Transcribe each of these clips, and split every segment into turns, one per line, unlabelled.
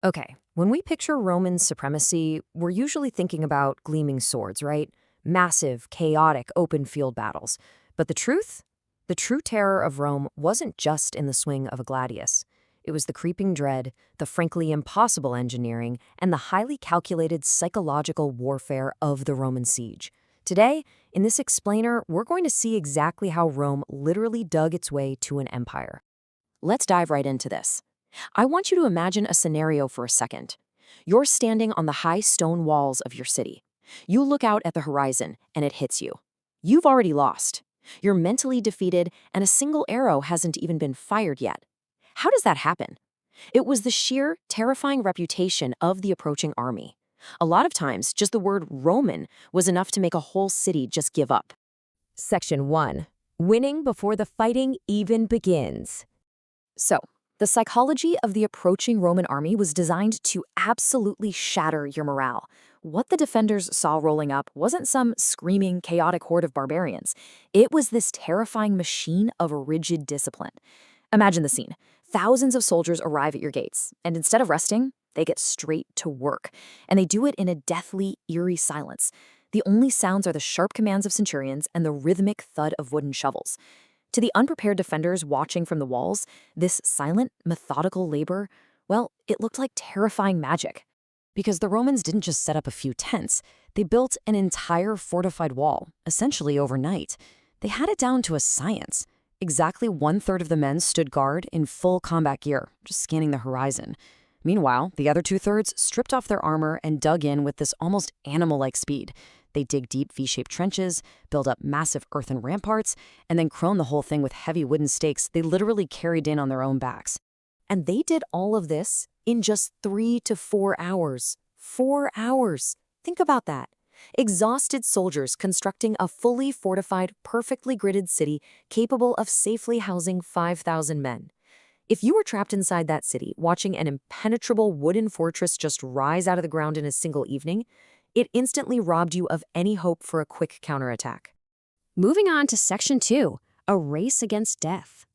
Okay, when we picture Roman supremacy, we're usually thinking about gleaming swords, right? Massive, chaotic, open field battles. But the truth? The true terror of Rome wasn't just in the swing of a gladius. It was the creeping dread, the frankly impossible engineering, and the highly calculated psychological warfare of the Roman siege. Today, in this explainer, we're going to see exactly how Rome literally dug its way to an empire. Let's dive right into this. I want you to imagine a scenario for a second. You're standing on the high stone walls of your city. You look out at the horizon, and it hits you. You've already lost. You're mentally defeated, and a single arrow hasn't even been fired yet. How does that happen? It was the sheer, terrifying reputation of the approaching army. A lot of times, just the word Roman was enough to make a whole city just give up. Section 1. Winning before the fighting even begins. So, the psychology of the approaching Roman army was designed to absolutely shatter your morale. What the defenders saw rolling up wasn't some screaming, chaotic horde of barbarians. It was this terrifying machine of rigid discipline. Imagine the scene. Thousands of soldiers arrive at your gates, and instead of resting, they get straight to work. And they do it in a deathly, eerie silence. The only sounds are the sharp commands of centurions and the rhythmic thud of wooden shovels. To the unprepared defenders watching from the walls, this silent, methodical labor, well, it looked like terrifying magic. Because the Romans didn't just set up a few tents, they built an entire fortified wall, essentially overnight. They had it down to a science. Exactly 1/3 of the men stood guard in full combat gear, just scanning the horizon. Meanwhile, the other 2/3 stripped off their armor and dug in with this almost animal-like speed. They dig deep V-shaped trenches, build up massive earthen ramparts, and then crone the whole thing with heavy wooden stakes they literally carried in on their own backs. And they did all of this in just 3 to 4 hours. 4 hours. Think about that. Exhausted soldiers constructing a fully fortified, perfectly gridded city capable of safely housing 5,000 men. If you were trapped inside that city, watching an impenetrable wooden fortress just rise out of the ground in a single evening, it instantly robbed you of any hope for a quick counterattack. Moving on to Section 2, a race against death.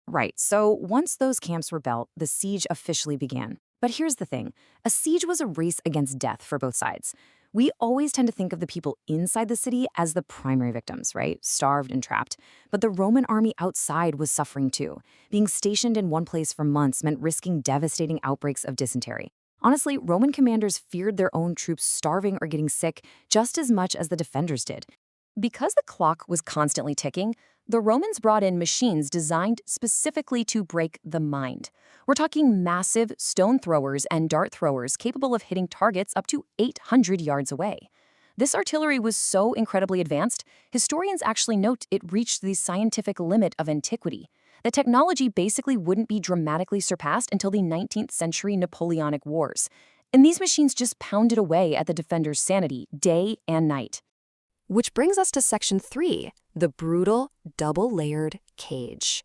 Right, so once those camps were built, the siege officially began. But here's the thing, a siege was a race against death for both sides. We always tend to think of the people inside the city as the primary victims, right? Starved and trapped. But the Roman army outside was suffering too. Being stationed in one place for months meant risking devastating outbreaks of dysentery. Honestly, Roman commanders feared their own troops starving or getting sick just as much as the defenders did. Because the clock was constantly ticking, the Romans brought in machines designed specifically to break the mind. We're talking massive stone throwers and dart throwers capable of hitting targets up to 800 yards away. This artillery was so incredibly advanced, historians actually note it reached the scientific limit of antiquity. The technology basically wouldn't be dramatically surpassed until the 19th century Napoleonic Wars. And these machines just pounded away at the defenders' sanity day and night. Which brings us to Section 3, the brutal, double-layered cage.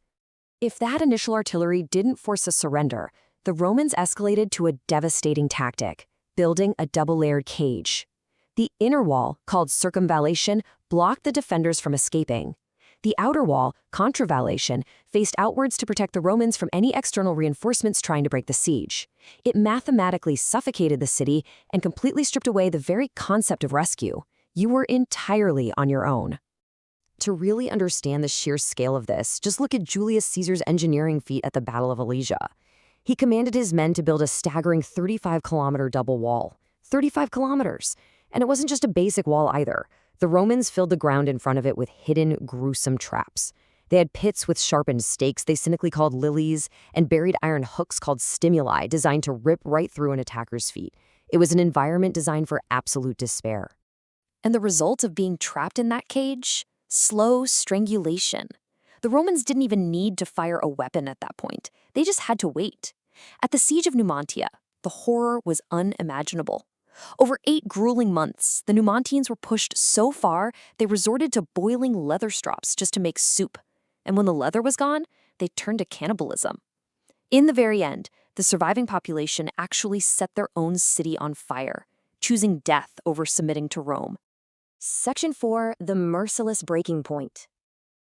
If that initial artillery didn't force a surrender, the Romans escalated to a devastating tactic, building a double-layered cage. The inner wall, called Circumvallation, blocked the defenders from escaping. The outer wall, Contravallation, faced outwards to protect the Romans from any external reinforcements trying to break the siege. It mathematically suffocated the city and completely stripped away the very concept of rescue. You were entirely on your own. To really understand the sheer scale of this, just look at Julius Caesar's engineering feat at the Battle of Alesia. He commanded his men to build a staggering 35-kilometer double wall. 35 kilometers! And it wasn't just a basic wall either. The Romans filled the ground in front of it with hidden, gruesome traps. They had pits with sharpened stakes they cynically called lilies, and buried iron hooks called stimuli designed to rip right through an attacker's feet. It was an environment designed for absolute despair. And the result of being trapped in that cage? Slow strangulation. The Romans didn't even need to fire a weapon at that point. They just had to wait. At the siege of Numantia, the horror was unimaginable. Over 8 grueling months, the Numantians were pushed so far they resorted to boiling leather strops just to make soup. And when the leather was gone, they turned to cannibalism. In the very end, the surviving population actually set their own city on fire, choosing death over submitting to Rome. Section 4, the merciless breaking point.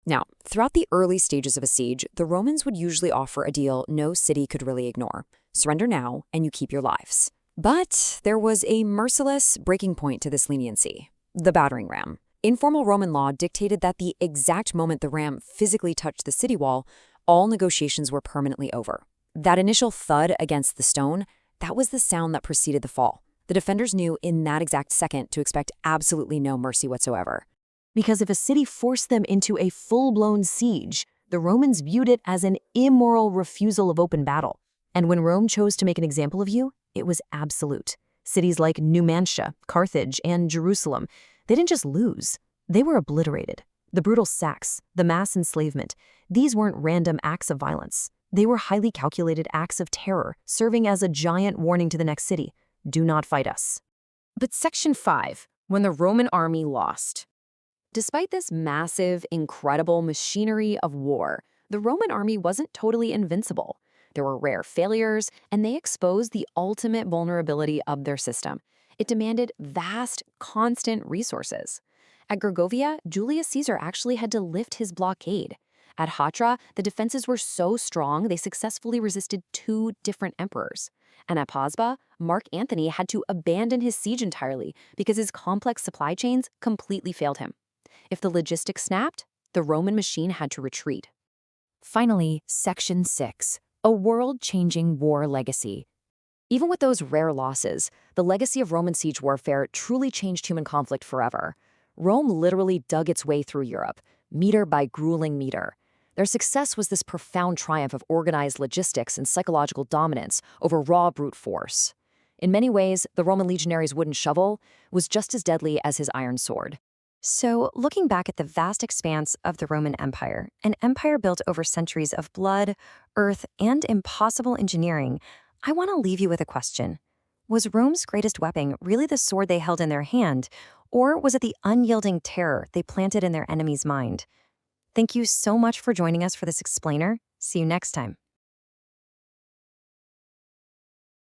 Now, throughout the early stages of a siege, the Romans would usually offer a deal no city could really ignore.
Surrender now, and you keep your lives. But there was a merciless breaking point to this leniency: the battering ram. Informal Roman law dictated that the exact moment the ram physically touched the city wall, all negotiations were permanently over. That initial thud against the stone, that was the sound that preceded the fall. The defenders knew in that exact second to expect absolutely no mercy whatsoever.
Because if a city forced them into a full-blown siege, the Romans viewed it as an immoral refusal of open battle. And when Rome chose to make an example of you, it was absolute. Cities like Numantia, Carthage, and Jerusalem, they didn't just lose, they were obliterated. The brutal sacks, the mass enslavement, these weren't random acts of violence. They were highly calculated acts of terror, serving as a giant warning to the next city: do not fight us.
But Section 5, when the Roman army lost. Despite this massive, incredible machinery of war, the Roman army wasn't totally invincible. There were rare failures, and they exposed the ultimate vulnerability of their system. It demanded vast, constant resources. At Gergovia, Julius Caesar actually had to lift his blockade. At Hatra, the defenses were so strong they successfully resisted 2 different emperors. And at Pasba, Mark Antony had to abandon his siege entirely because his complex supply chains completely failed him. If the logistics snapped, the Roman machine had to retreat. Finally, Section 6, a world-changing war legacy. Even with those rare losses, the legacy of Roman siege warfare truly changed human conflict forever. Rome literally dug its way through Europe, meter by grueling meter. Their success was this profound triumph of organized logistics and psychological dominance over raw brute force. In many ways, the Roman legionary's wooden shovel was just as deadly as his iron sword.
So, looking back at the vast expanse of the Roman Empire, an empire built over centuries of blood, earth, and impossible engineering, I want to leave you with a question. Was Rome's greatest weapon really the sword they held in their hand, or was it the unyielding terror they planted in their enemy's mind? Thank you so much for joining us for this explainer. See you next time.